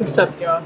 What's up, y'all?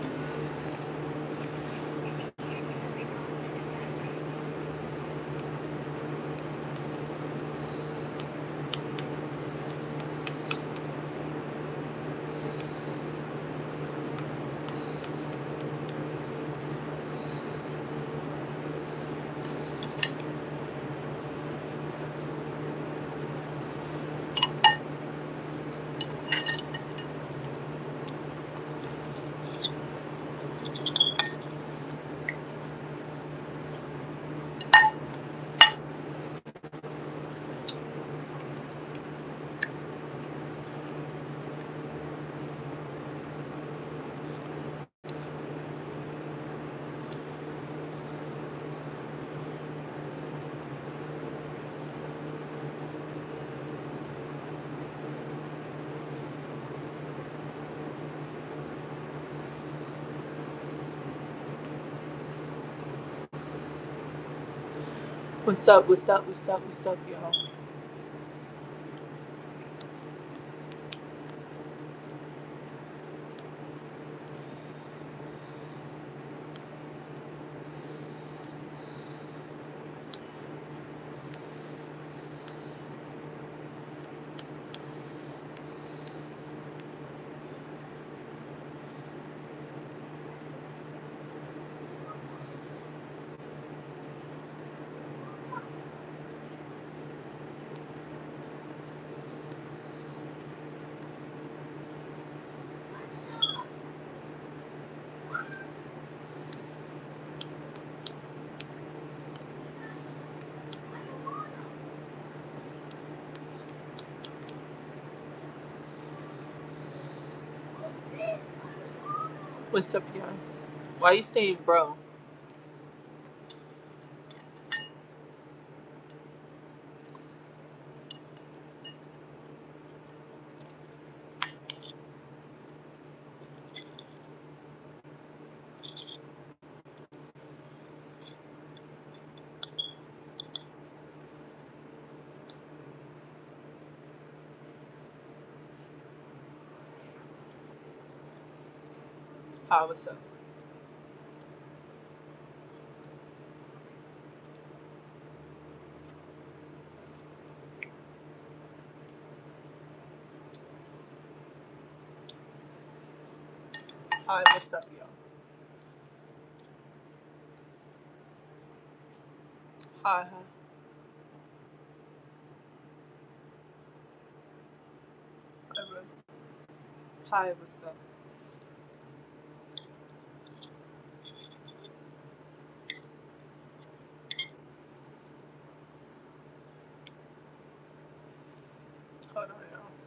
What's up? What's up? What's up? What's up, y'all? What's up, y'all? Why you saying bro? Hi, what's up? Hi, what's up, y'all? Hi, hi. Hi, bro. Hi, what's up? Hold on, y'all.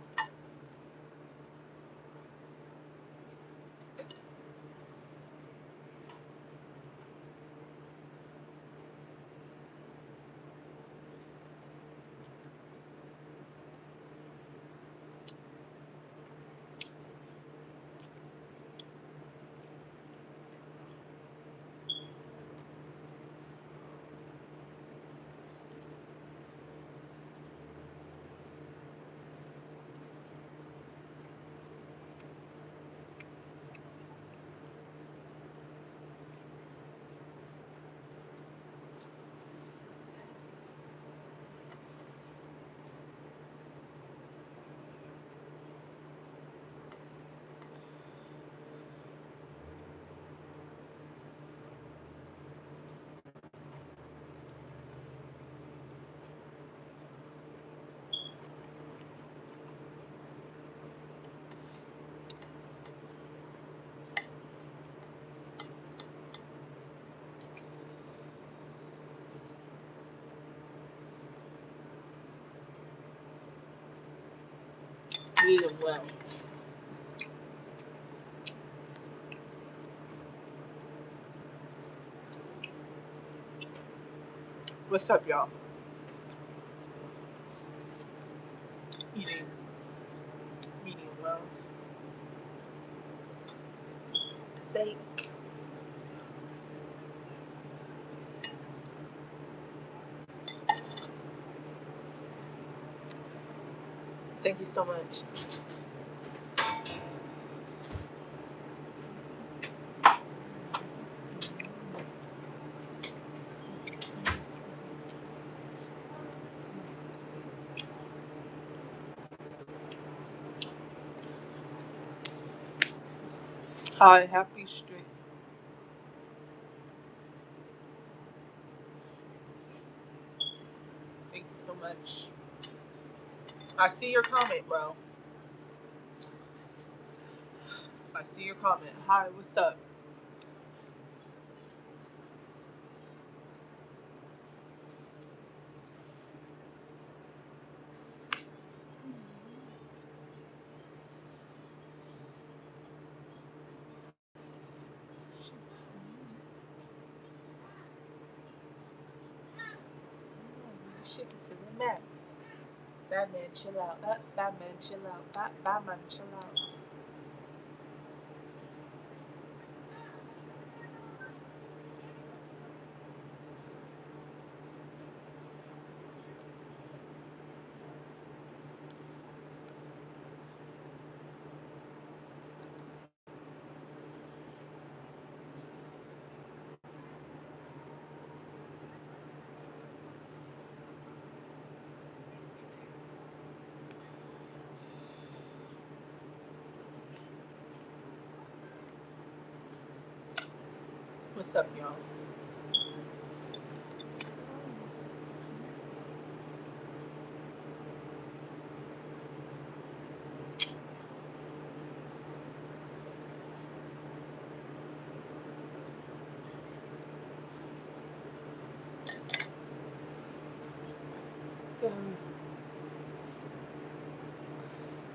Need him well. What's up, y'all? Eating, medium well. Steak. Thank you so much. Hi, happy street. Thank you so much. I see your comment, bro. I see your comment. Hi, what's up? Shake it to the max. Batman, chill out. Batman, chill out. Batman, chill out. What's up, y'all?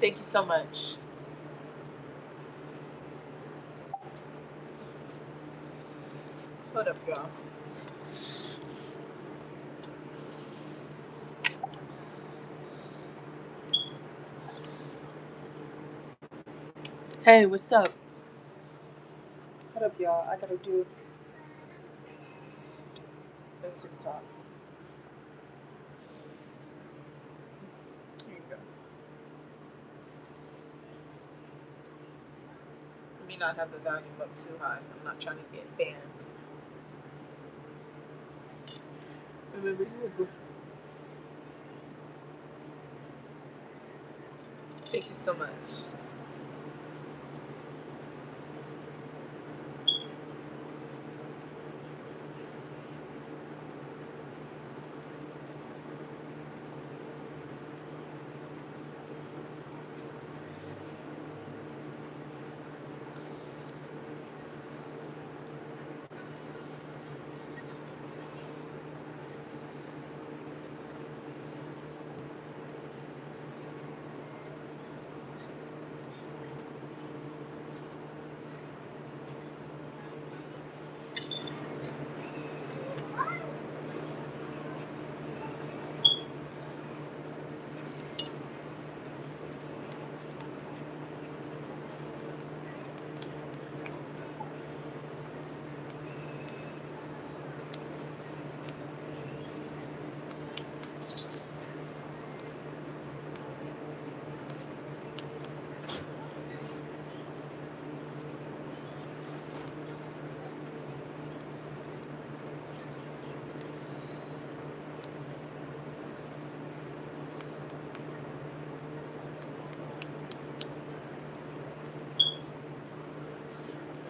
Thank you so much. What up, y'all? Hey, what's up? What up, y'all? I gotta do the TikTok. Here you go. Let me not have the volume up too high. I'm not trying to get banned. Thank you so much.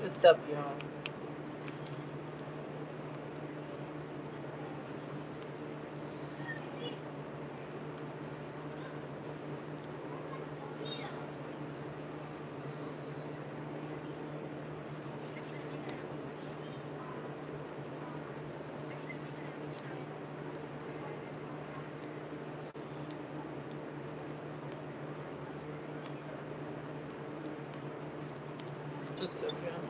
What's up, y'all? What's up, y'all?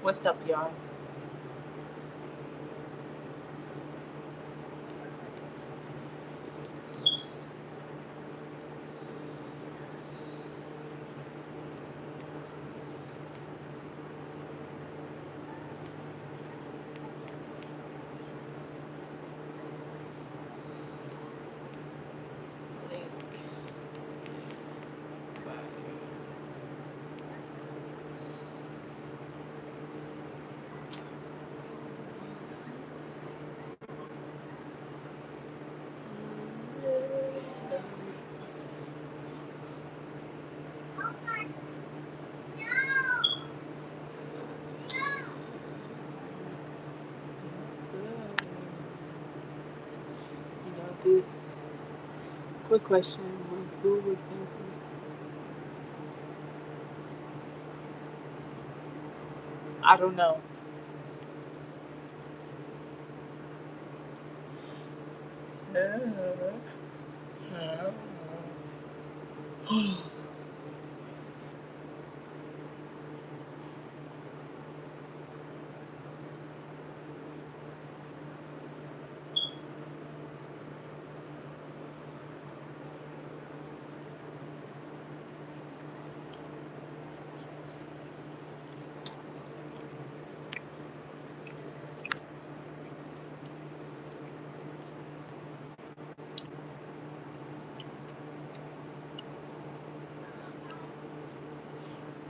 What's up, y'all? this. Quick question: who would pay for? I don't know.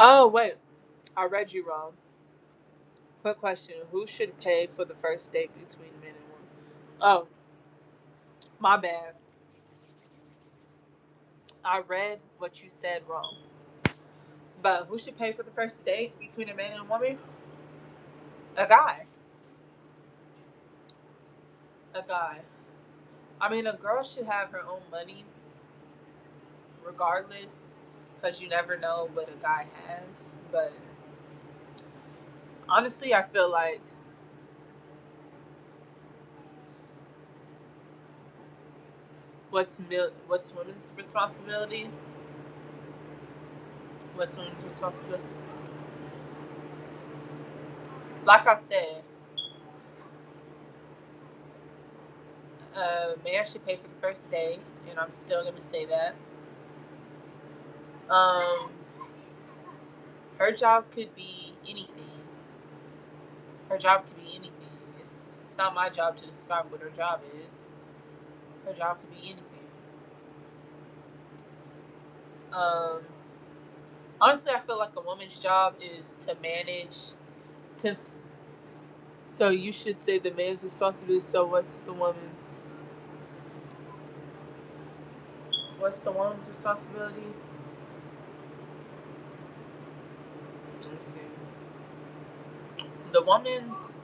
Oh wait, I read you wrong. Quick question: who should pay for the first date between men and women? Oh, my bad. I read what you said wrong. But who should pay for the first date between a man and a woman? A guy. A guy. I mean, a girl should have her own money, regardless, because you never know what a guy has. But honestly, I feel like what's women's responsibility? What's women's responsibility? Like I said, a man should pay for the first date, and I'm still gonna say that. Um, her job could be anything. Her job could be anything. It's not my job to describe what her job is. Her job could be anything. Um, honestly, I feel like a woman's job is to manage. To so you should say the man's responsibility. So what's the woman's? What's the woman's responsibility? Let me see. The woman's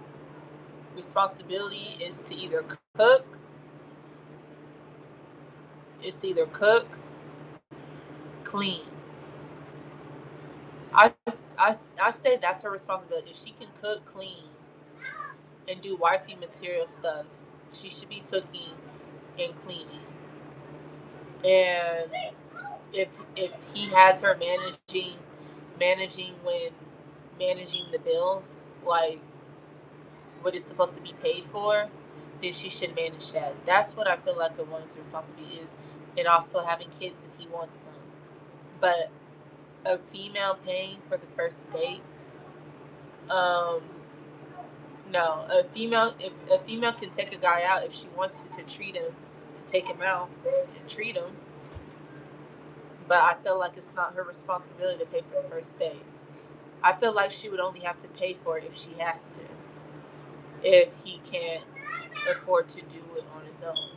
responsibility is to either cook, clean. I say that's her responsibility. If she can cook, clean, and do wifey material stuff, she should be cooking and cleaning. And if he has her managing when managing the bills, like what is supposed to be paid for, then she should manage that. That's what I feel like a woman's responsibility is, and also having kids if he wants some. But a female paying for the first date, um, no, if a female can take a guy out if she wants to treat him, to take him out and treat him. But I feel like it's not her responsibility to pay for the first date. I feel like she would only have to pay for it if she has to, if he can't afford to do it on his own.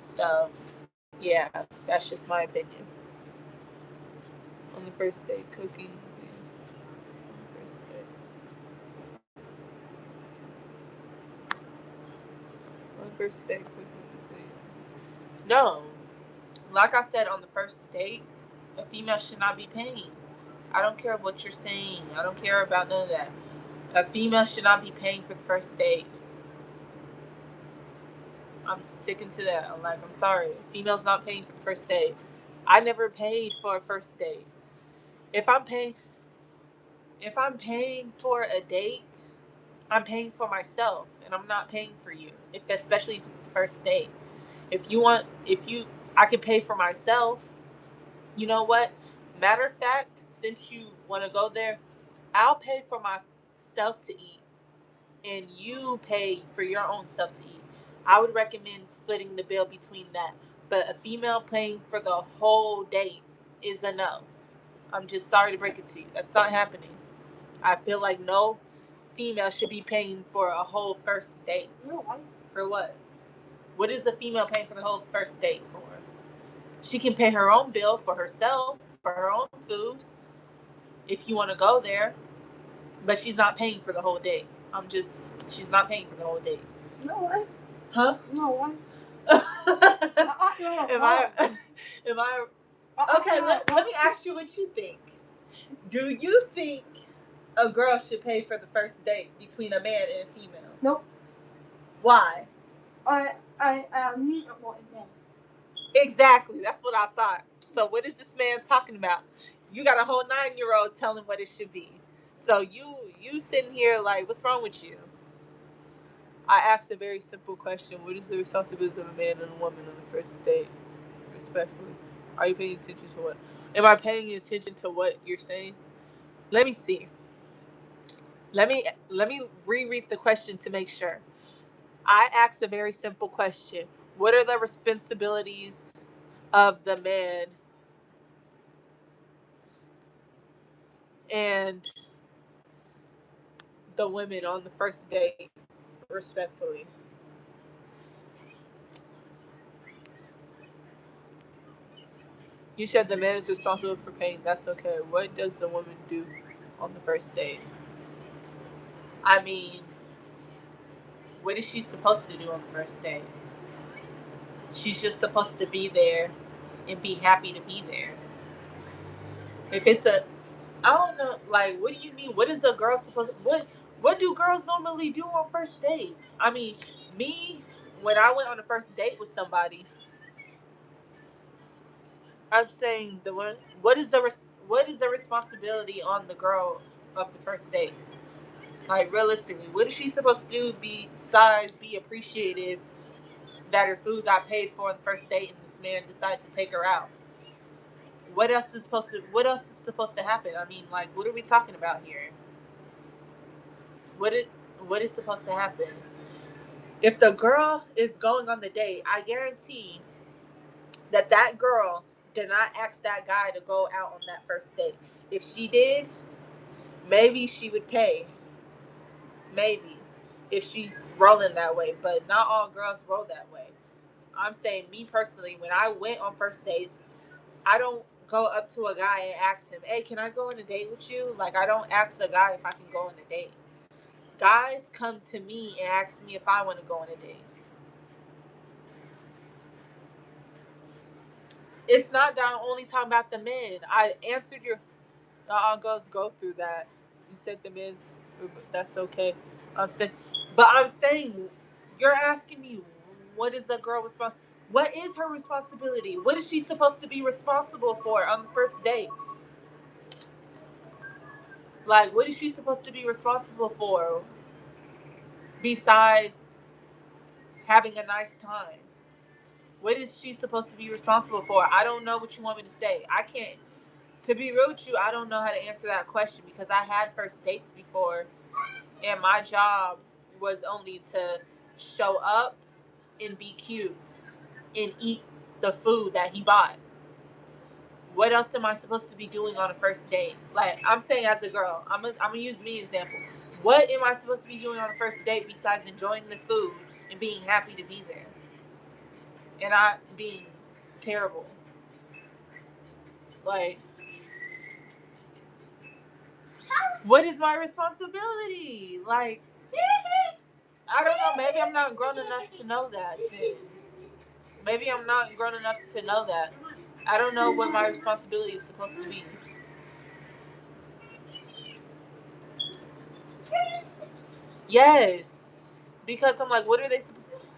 So, yeah, that's just my opinion. On the first date, cooking. On the first date. On the first date, cooking. No, like I said, on the first date, a female should not be paying. I don't care what you're saying. I don't care about none of that. A female should not be paying for the first date. I'm sticking to that. I'm sorry. A female's not paying for the first date. I never paid for a first date. If I'm paying, if I'm paying for a date, I'm paying for myself, and I'm not paying for you. Especially if it's the first date. I can pay for myself. You know what? Matter of fact, since you want to go there, I'll pay for myself to eat, and you pay for your own self to eat. I would recommend splitting the bill between that. But a female paying for the whole date is a no. I'm just sorry to break it to you. That's not happening. I feel like no female should be paying for a whole first date. For what? What is a female paying for the whole first date for? She can pay her own bill for herself, for her own food, if you want to go there. But she's not paying for the whole date. She's not paying for the whole date. No, what? Huh? No one. am Am I okay? Let me ask you what you think. Do you think a girl should pay for the first date between a man and a female? Nope. Why? I need a more man. Exactly. That's what I thought. So what is this man talking about? You got a whole 9-year-old telling what it should be. So you sitting here like, what's wrong with you? I asked a very simple question. What is the responsibilities of a man and a woman on the first date? Respectfully. Are you paying attention to what? Am I paying attention to what you're saying? Let me see. Let me reread the question to make sure. I asked a very simple question. What are the responsibilities of the man and the women on the first date, respectfully? You said the man is responsible for paying. That's okay. What does the woman do on the first date? I mean, what is she supposed to do on the first date? She's just supposed to be there and be happy to be there. If it's a, I don't know, like, what do you mean? What is a girl supposed to, what do girls normally do on first dates? I mean, me, when I went on a first date with somebody, I'm saying what is the responsibility on the girl of the first date? Like, realistically, what is she supposed to do besides be appreciative that her food got paid for on the first date and this man decided to take her out? What else is supposed to happen? I mean, like, what are we talking about here? What it what is supposed to happen? If the girl is going on the date, I guarantee that girl did not ask that guy to go out on that first date. If she did, maybe she would pay. Maybe. If she's rolling that way. But not all girls roll that way. I'm saying, me personally, when I went on first dates, I don't go up to a guy and ask him, hey, can I go on a date with you? Like, I don't ask a guy if I can go on a date. Guys come to me and ask me if I want to go on a date. It's not that I'm only talking about the men. I answered your. Not all girls go through that. You said the men's. That's okay. I'm saying, but I'm saying, you're asking me, what is the girl responsible? What is her responsibility? What is she supposed to be responsible for on the first date? Like, what is she supposed to be responsible for besides having a nice time? What is she supposed to be responsible for? I don't know what you want me to say. I can't. To be real with you, I don't know how to answer that question because I had first dates before, and my job was only to show up and be cute and eat the food that he bought. What else am I supposed to be doing on a first date? Like, I'm saying, as a girl, I'm gonna use me as an example. What am I supposed to be doing on a first date besides enjoying the food and being happy to be there and not being terrible? Like, what is my responsibility? Like, I don't know. Maybe I'm not grown enough to know that. Maybe I'm not grown enough to know that. I don't know what my responsibility is supposed to be. Yes, because I'm like, what are they?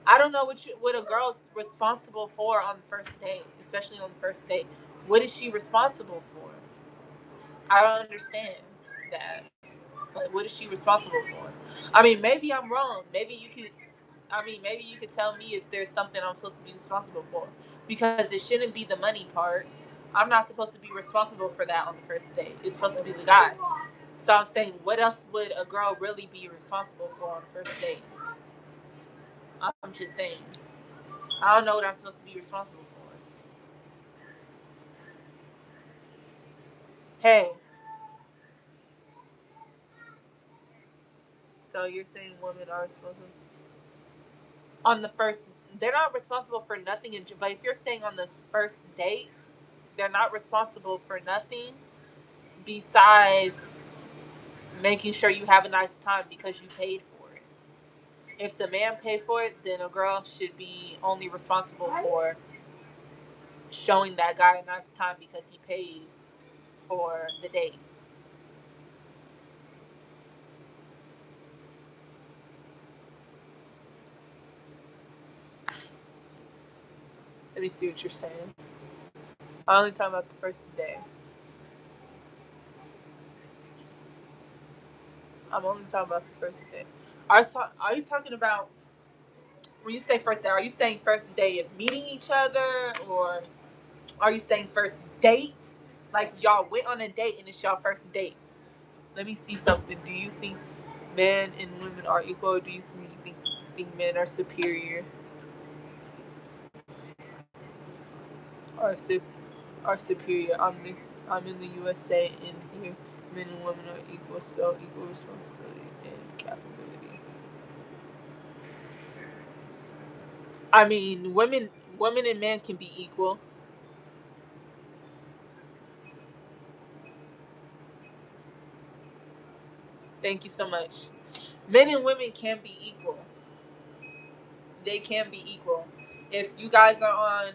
I don't know what a girl's responsible for on the first date, especially on the first date. What is she responsible for? I don't understand that. Like, what is she responsible for? I mean, maybe I'm wrong. Maybe you could. I mean, maybe you could tell me if there's something I'm supposed to be responsible for, because it shouldn't be the money part. I'm not supposed to be responsible for that on the first date. It's supposed to be the guy. So I'm saying, what else would a girl really be responsible for on the first date? I'm just saying. I don't know what I'm supposed to be responsible for. Hey, so you're saying women are responsible on the first? They're not responsible for nothing. But if you're saying on this first date, they're not responsible for nothing besides making sure you have a nice time because you paid for it. If the man paid for it, then a girl should be only responsible for showing that guy a nice time because he paid for the date. Let me see what you're saying. I only talking about the first day. I'm only talking about the first day. Are you talking about when you say first day? Are you saying first day of meeting each other, or are you saying first date? Like y'all went on a date and it's y'all first date. Let me see something. Do you think men and women are equal, or do you think men are superior? Are su- are superior? I'm in the USA, and here men and women are equal, so equal responsibility and capability. I mean, women and men can be equal. Thank you so much. Men and women can be equal. They can be equal. If you guys are on,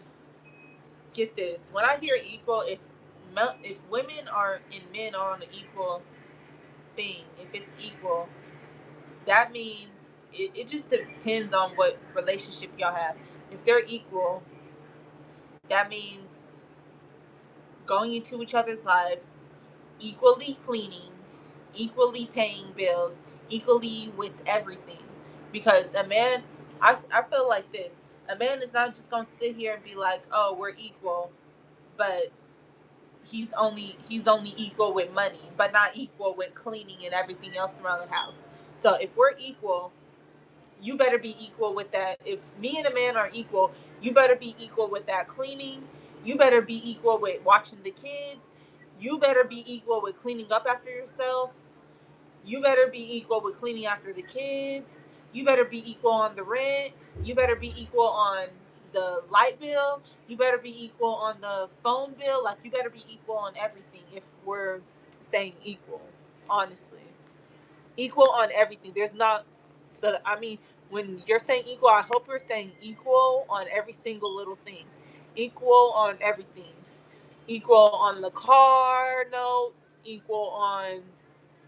get this. When I hear equal, if women are and men are on an equal thing, if it's equal, that means it just depends on what relationship y'all have. If they're equal, that means going into each other's lives, equally cleaning, equally paying bills, equally with everything. Because a man, I feel like this, a man is not just going to sit here and be like, oh, we're equal, but he's only equal with money, but not equal with cleaning and everything else around the house. So if we're equal, you better be equal with that. If me and a man are equal, you better be equal with that cleaning. You better be equal with watching the kids. You better be equal with cleaning up after yourself. You better be equal with cleaning after the kids. You better be equal on the rent. You better be equal on the light bill. You better be equal on the phone bill. Like, you better be equal on everything if we're saying equal, honestly. Equal on everything. There's not, so, I mean, when you're saying equal, I hope you're saying equal on every single little thing. Equal on everything. Equal on the car note. Equal on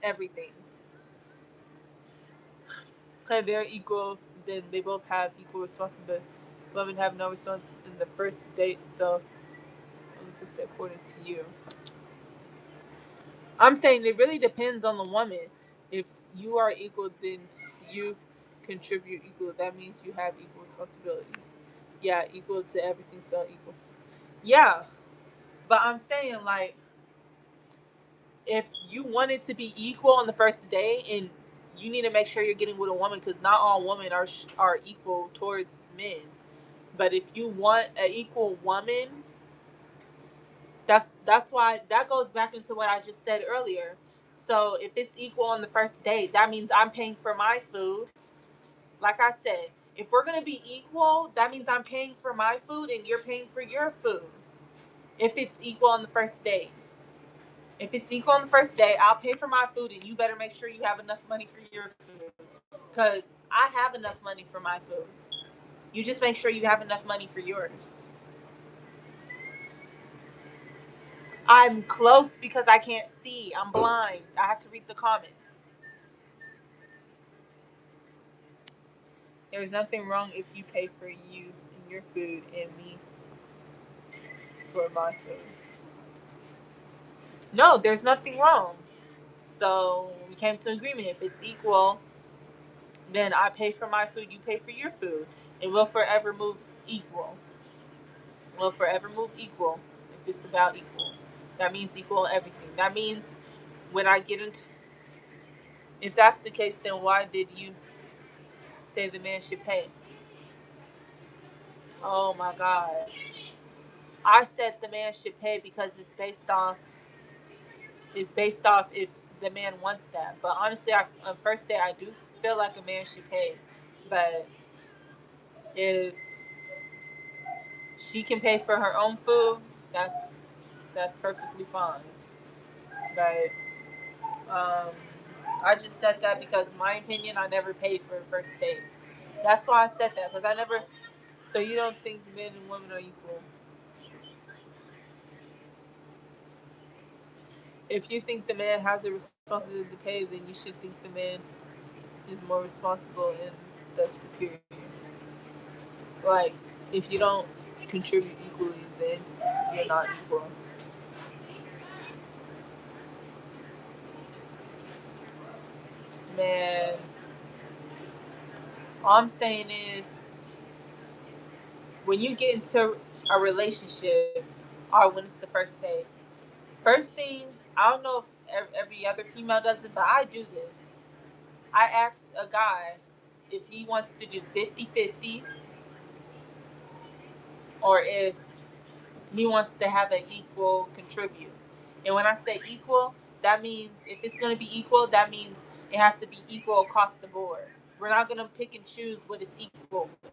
everything. If they're equal, then they both have equal responsibility. Women have no response in the first date, so just according to you. I'm saying it really depends on the woman. If you are equal, then you contribute equal. That means you have equal responsibilities. Yeah, equal to everything, so equal. Yeah, but I'm saying, like, if you wanted to be equal on the first day, and you need to make sure you're getting with a woman, because not all women are equal towards men. But if you want an equal woman, that's why that goes back into what I just said earlier. So if it's equal on the first date, that means I'm paying for my food. Like I said, if we're gonna be equal, that means I'm paying for my food and you're paying for your food. If it's equal on the first date. If it's equal on the first day, I'll pay for my food and you better make sure you have enough money for your food. Because I have enough money for my food. You just make sure you have enough money for yours. I'm close because I can't see. I'm blind. I have to read the comments. There's nothing wrong if you pay for you and your food and me for my food. No, there's nothing wrong. So we came to an agreement. If it's equal, then I pay for my food, you pay for your food. And we'll forever move equal. We'll forever move equal if it's about equal. That means equal in everything. That means when I get into, if that's the case, then why did you say the man should pay? Oh my God. I said the man should pay because it's based off if the man wants that. But honestly, on first day I do feel like a man should pay. But if she can pay for her own food, that's perfectly fine. But um, I just said that because my opinion, I never paid for a first date. That's why I said that, because I never. So you don't think men and women are equal? If you think the man has a responsibility to pay, then you should think the man is more responsible and the superior. Like, if you don't contribute equally, then you're not equal. Man, all I'm saying is, when you get into a relationship, or when it's the first day, first thing, I don't know if every other female does it, but I do this. I ask a guy if he wants to do 50-50, or if he wants to have an equal contribute. And when I say equal, that means if it's going to be equal, that means it has to be equal across the board. We're not going to pick and choose what is equal with.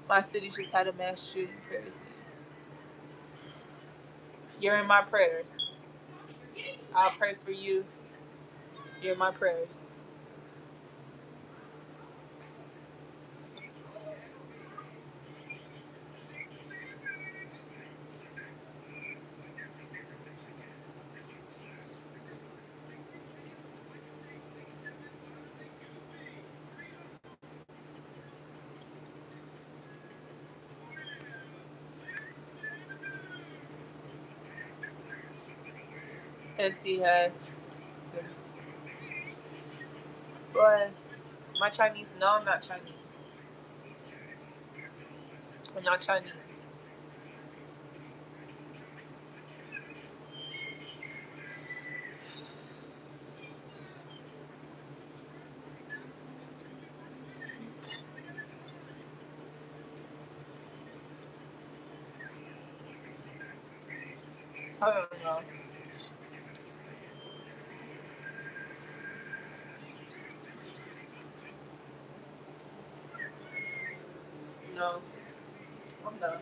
My city just had a mass shooting. Prayers. You're in my prayers. I'll pray for you. You're in my prayers. Auntie had. But my Chinese, no, I'm not Chinese. I'm not Chinese. I don't know. No, I'm not.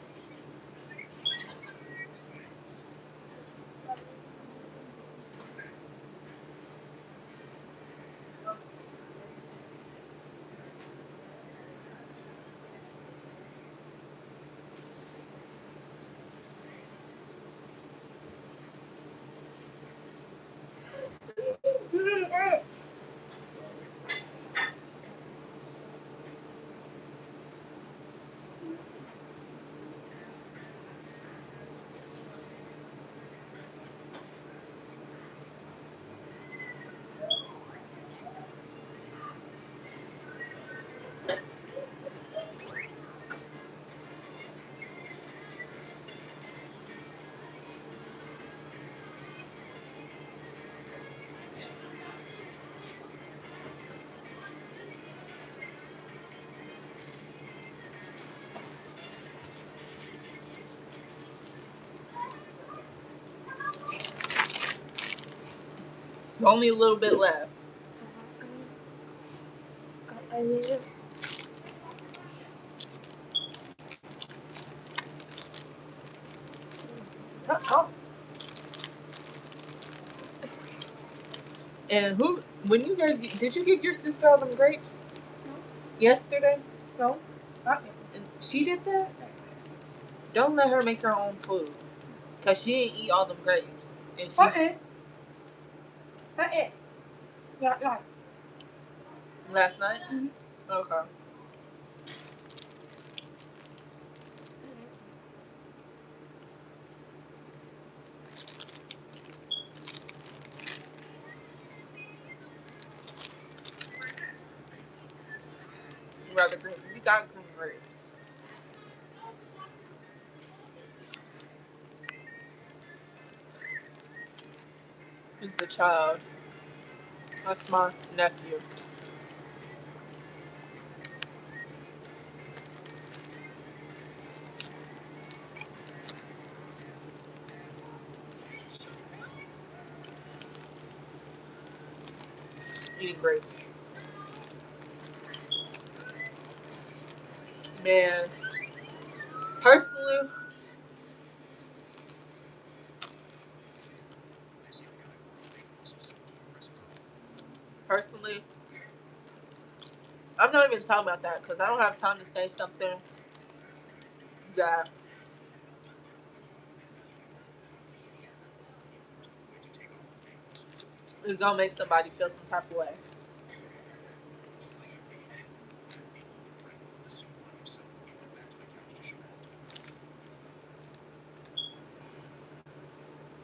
There's only a little bit left. Oh. And who? When you gave? Did you give your sister all them grapes? No. Yesterday? No. Not yet. And she did that? Don't let her make her own food, cause she didn't eat all them grapes. And she. Not it. Not it. Yeah. Last night. Mm-hmm. Okay. Rather green. We got green grapes. Who's the child? That's my nephew. Eating grapes. Man, personally, personally, I'm not even talking about that because I don't have time to say something that is gonna make somebody feel some type of way.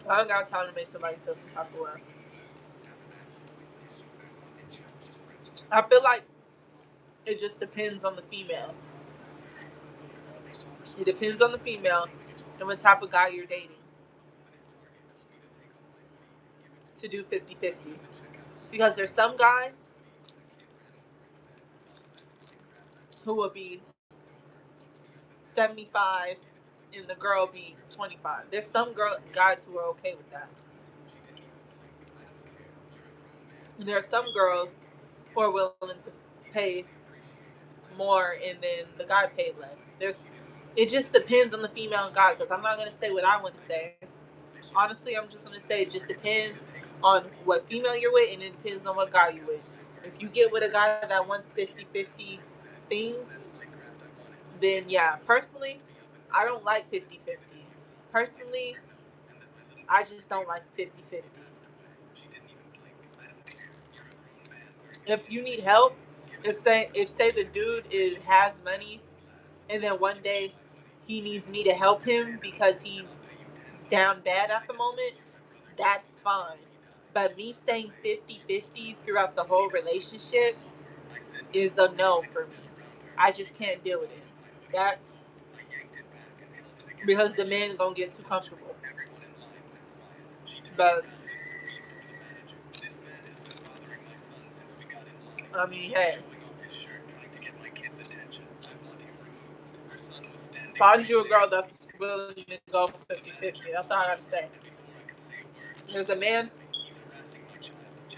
I don't got time to make somebody feel some type of way. I feel like it just depends on the female. It depends on the female and what type of guy you're dating to do 50-50. Because there's some guys who will be 75 and the girl be 25. There's some guys who are okay with that. And there are some girls who are willing to pay more and then the guy paid less. It just depends on the female and guy because I'm not gonna say what I want to say. Honestly, I'm just gonna say it just depends on what female you're with and it depends on what guy you're with. If you get with a guy that wants 50-50 things, then yeah. Personally, I don't like 50-50. Personally, I just don't like 50-50. If you need help, if say the dude has money and then one day he needs me to help him because he's down bad at the moment, that's fine. But me staying 50-50 throughout the whole relationship is a no for me. I just can't deal with it. That's because the man's gonna get too comfortable. But I mean, hey, find you a girl that's willing to go 50-50. That's all I gotta say. There's a man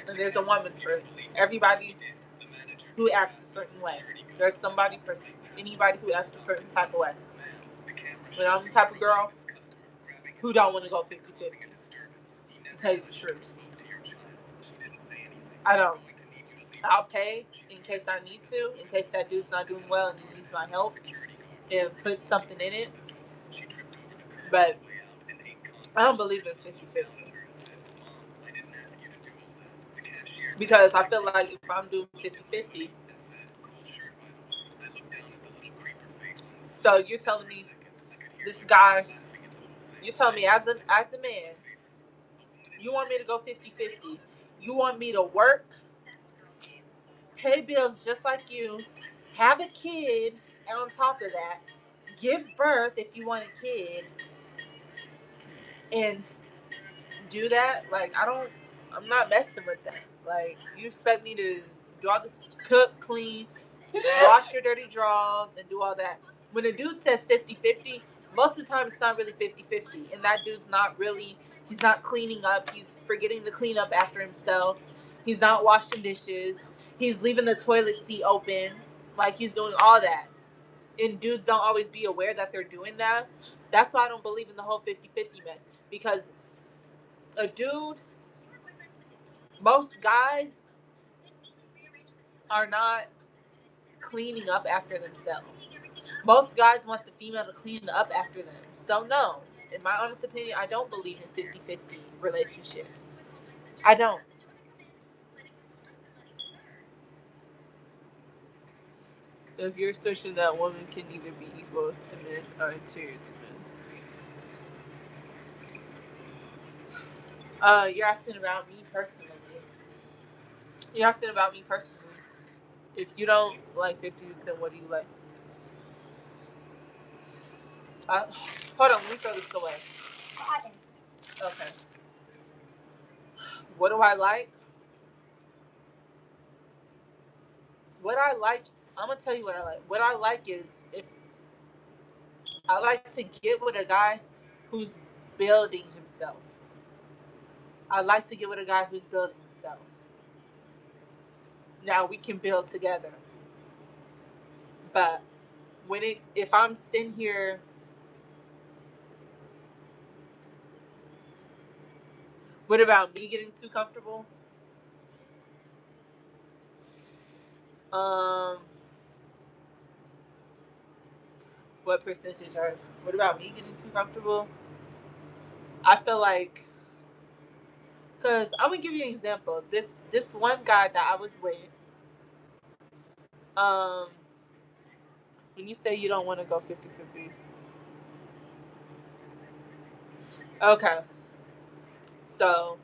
and there's a woman for everybody who acts a certain way. There's somebody for anybody who acts a certain type of way. But I'm the type of girl who don't want to go 50-50. To tell you the truth, I don't. I'll pay in case I need to, in case that dude's not doing well and he needs my help, and put something in it. But I don't believe in 50-50. Because I feel like if I'm doing 50-50, so you're telling me this guy, you're telling me as a man, you want me to go 50-50. You want me to work, pay bills just like you, have a kid, and on top of that, give birth if you want a kid, and do that? Like, I'm not messing with that. Like, you expect me to do all the cook, clean, wash your dirty drawers, and do all that. When a dude says 50-50, most of the time it's not really 50-50. And that dude's he's not cleaning up. He's forgetting to clean up after himself. He's not washing dishes. He's leaving the toilet seat open. Like, he's doing all that. And dudes don't always be aware that they're doing that. That's why I don't believe in the whole 50-50 mess. Because a dude, most guys are not cleaning up after themselves. Most guys want the female to clean up after them. So no, in my honest opinion, I don't believe in 50-50 relationships. I don't. So if you're asserting that women can either be equal to men or inferior to men. You're asking about me personally. You're asking about me personally. If you don't like 50, then what do you like? Uh, Hold on, let me throw this away. Okay. What do I like? What I like, I'm gonna tell you what I like. What I like is if I like to get with a guy who's building himself. I like to get with a guy who's building himself. Now we can build together. But if I'm sitting here, what about me getting too comfortable? Um, what percentage are? What about me getting too comfortable? I feel like, cause I'm gonna give you an example. This one guy that I was with, um, when you say you don't want to go 50-50, okay. So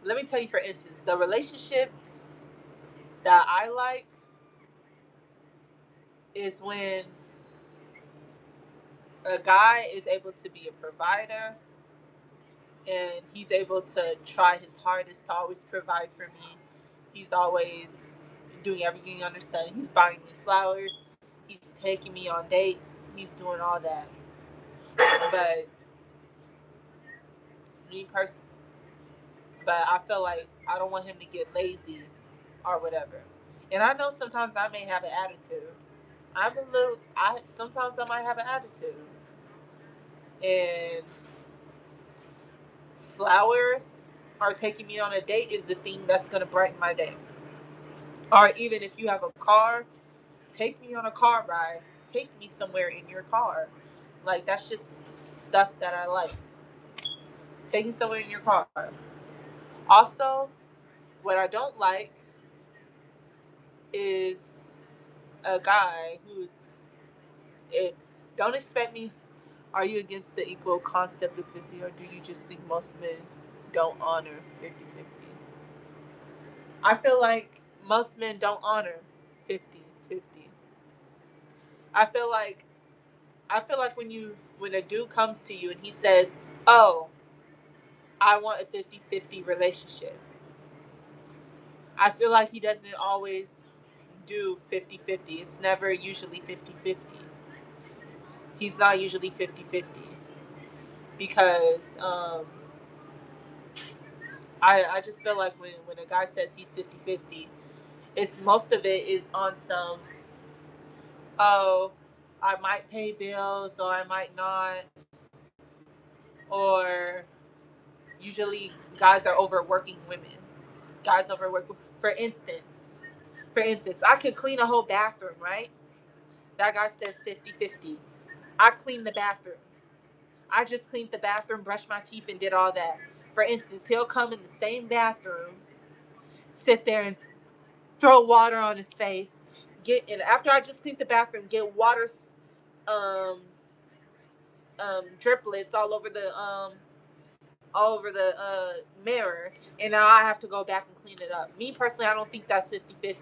let me tell you, for instance, the relationships that I like is when a guy is able to be a provider and he's able to try his hardest to always provide for me. He's always doing everything under the sun. He's buying me flowers. He's taking me on dates. He's doing all that. But me person, but I feel like I don't want him to get lazy or whatever. And I know sometimes I may have an attitude. I'm a little. I sometimes I might have an attitude, and flowers or taking me on a date is the thing that's gonna brighten my day. Or even if you have a car, take me on a car ride. Take me somewhere in your car. Like that's just stuff that I like. Take me somewhere in your car. Also, what I don't like is a guy who's it, don't expect me. Are you against the equal concept of 50, or do you just think most men don't honor 50-50? I feel like most men don't honor 50-50. I feel like when a dude comes to you and he says, "Oh, I want a 50-50 relationship." I feel like he doesn't always do 50-50. It's never usually 50-50. He's not usually 50-50 because I just feel like when a guy says he's 50-50, it's most of it is on some, oh, I might pay bills or I might not, or usually guys are overworking women. Guys overwork. For instance, I could clean a whole bathroom, right? That guy says 50-50. I clean the bathroom. I just cleaned the bathroom, brushed my teeth, and did all that. For instance, he'll come in the same bathroom, sit there and throw water on his face. Get and after I just cleaned the bathroom, get water um driplets all over the mirror, and now I have to go back and clean it up. Me personally, I don't think that's 50-50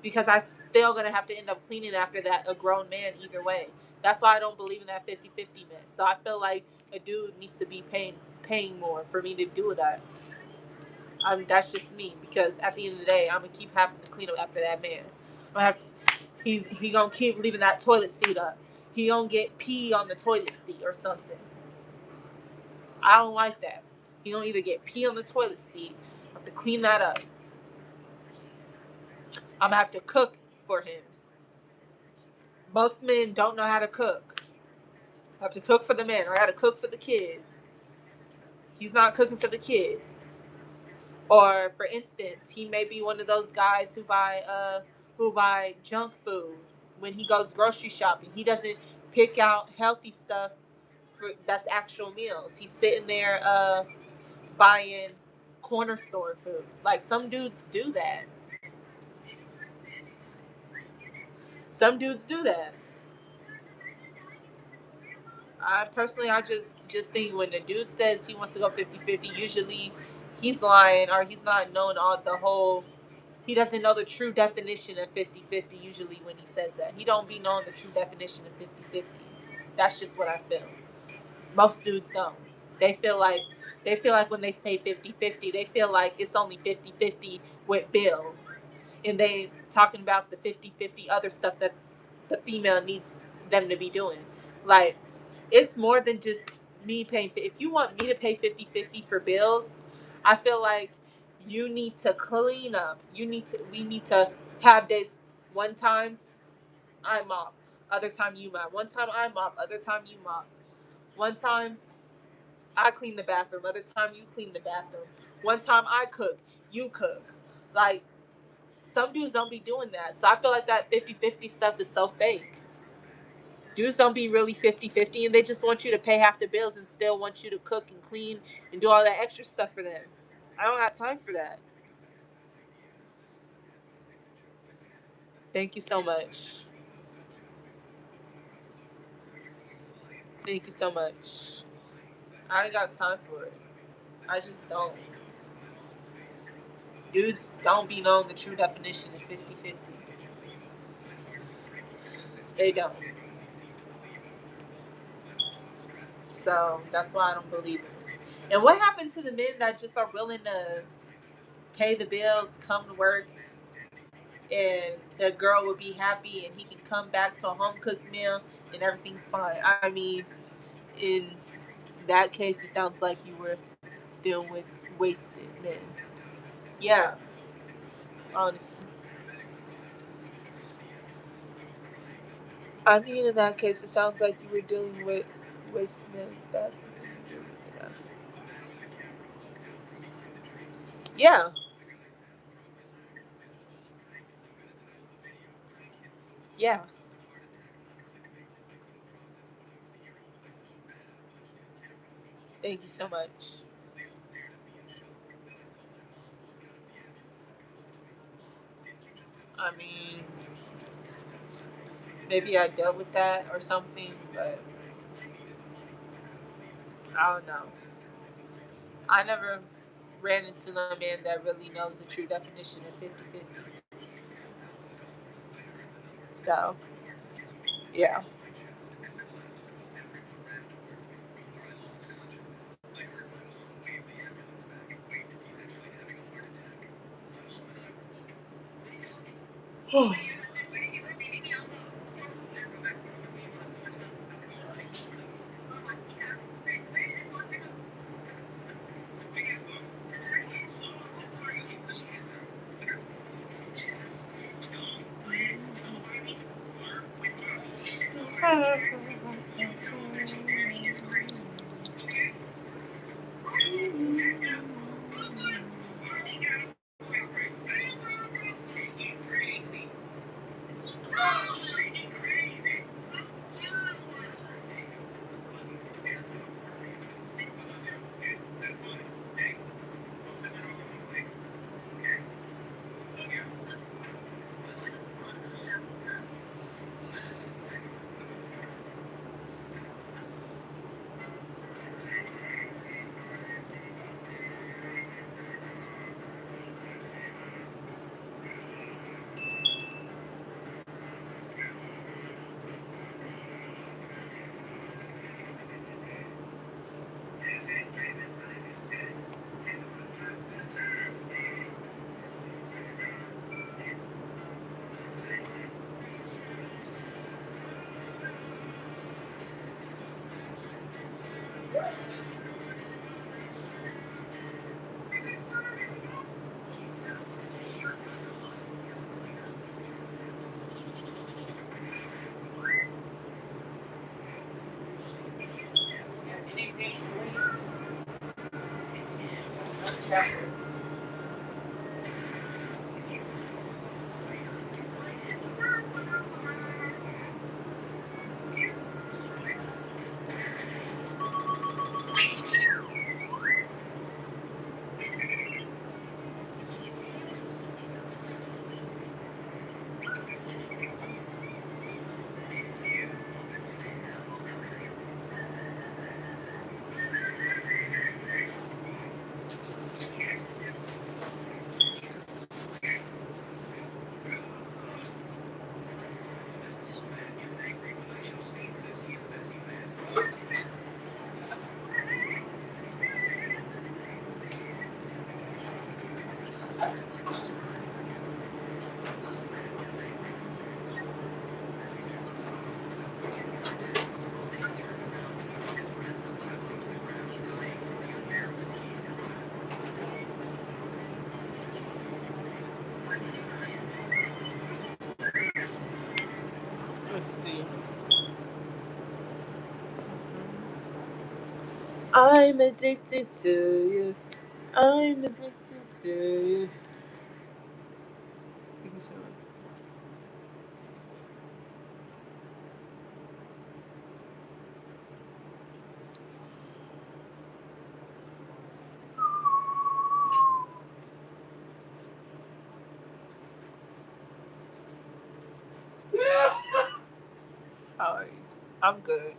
because I'm still gonna have to end up cleaning after that a grown man either way. That's why I don't believe in that 50-50 mess. So I feel like a dude needs to be paying more for me to do that. That's just me because at the end of the day, I'm gonna keep having to clean up after that man. He gonna keep leaving that toilet seat up. He gonna get pee on the toilet seat or something. I don't like that. He gonna either get pee on the toilet seat, I have to clean that up. I'm gonna have to cook for him. Most men don't know how to cook. I have to cook for the men, or I gotta cook for the kids. He's not cooking for the kids. Or for instance, he may be one of those guys who buy junk food when he goes grocery shopping. He doesn't pick out healthy stuff that's actual meals. He's sitting there buying corner store food. Like some dudes do that. Some dudes do that. I personally, I just think when the dude says he wants to go 50-50, usually he's lying or he's not knowing all the whole. He doesn't know the true definition of 50-50 usually when he says that. He don't be knowing the true definition of 50-50. That's just what I feel. Most dudes don't. They feel like when they say 50-50, they feel like it's only 50-50 with bills. And they talking about the 50-50 other stuff that the female needs them to be doing. Like it's more than just me paying. If you want me to pay 50-50 for bills, I feel like you need to clean up. We need to have days. One time I mop, other time you mop. One time I mop, other time you mop. One time I clean the bathroom, other time you clean the bathroom. One time I cook, you cook. Like some dudes don't be doing that. So I feel like that 50-50 stuff is so fake. Dudes don't be really 50-50, and they just want you to pay half the bills and still want you to cook and clean and do all that extra stuff for them. I don't have time for that. Thank you so much. Thank you so much. I ain't got time for it. I just don't. Dudes don't be knowing the true definition of 50-50. They don't. So that's why I don't believe it. And what happened to the men that just are willing to pay the bills, come to work, and the girl will be happy and he can come back to a home cooked meal and everything's fine? I mean, in that case, it sounds like you were dealing with wasted men. Yeah, honestly. I mean, in that case, it sounds like you were dealing with wasted men. That's the thing you do with it. Yeah. Yeah. Thank you so much. I mean, maybe I dealt with that or something, but I don't know. I never ran into a man that really knows the true definition of 50-50. So, yeah. Let's see. I'm addicted to you. I'm addicted to you. speaking to it. Alright, I'm good.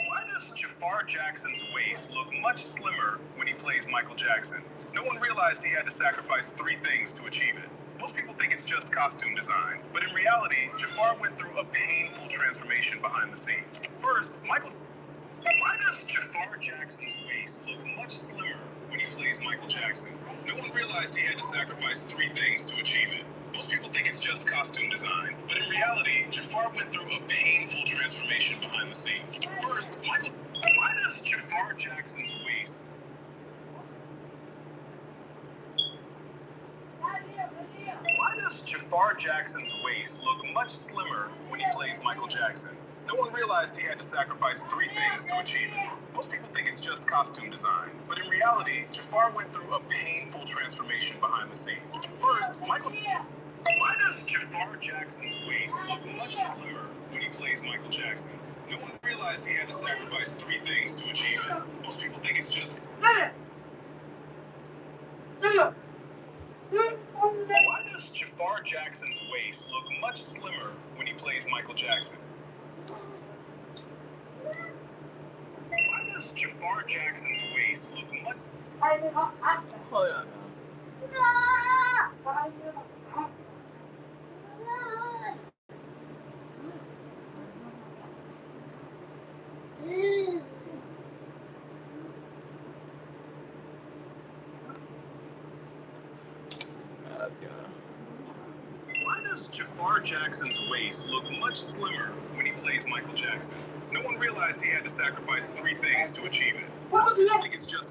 Why does Jafar Jackson's waist look much slimmer when he plays Michael Jackson? No one realized he had to sacrifice 3 things to achieve it. Most people think it's just costume design, but in reality, Jafar went through a painful transformation behind the scenes. First, why does Jafar Jackson's waist look much slimmer when he plays Michael Jackson? No one realized he had to sacrifice 3 things to achieve it. Most people think it's just costume design, but in reality, Jafar went through a painful transformation behind the scenes. First, why does Jafar Jackson's waist... Why does Jafar Jackson's waist look much slimmer when he plays Michael Jackson? No one realized he had to sacrifice 3 things to achieve it. Most people think it's just costume design, but in reality, Jafar went through a painful transformation behind the scenes. First, why does Jafar Jackson's waist look much slimmer when he plays Michael Jackson? No one realized he had to sacrifice 3 things to achieve it. Most people think it's just... Why does Jafar Jackson's waist look much slimmer when he plays Michael Jackson? Why does Jafar Jackson's waist look much... Hold on. Why does Jafar Jackson's waist look much slimmer when he plays Michael Jackson? No one realized he had to sacrifice 3 things to achieve it. Most people think it's just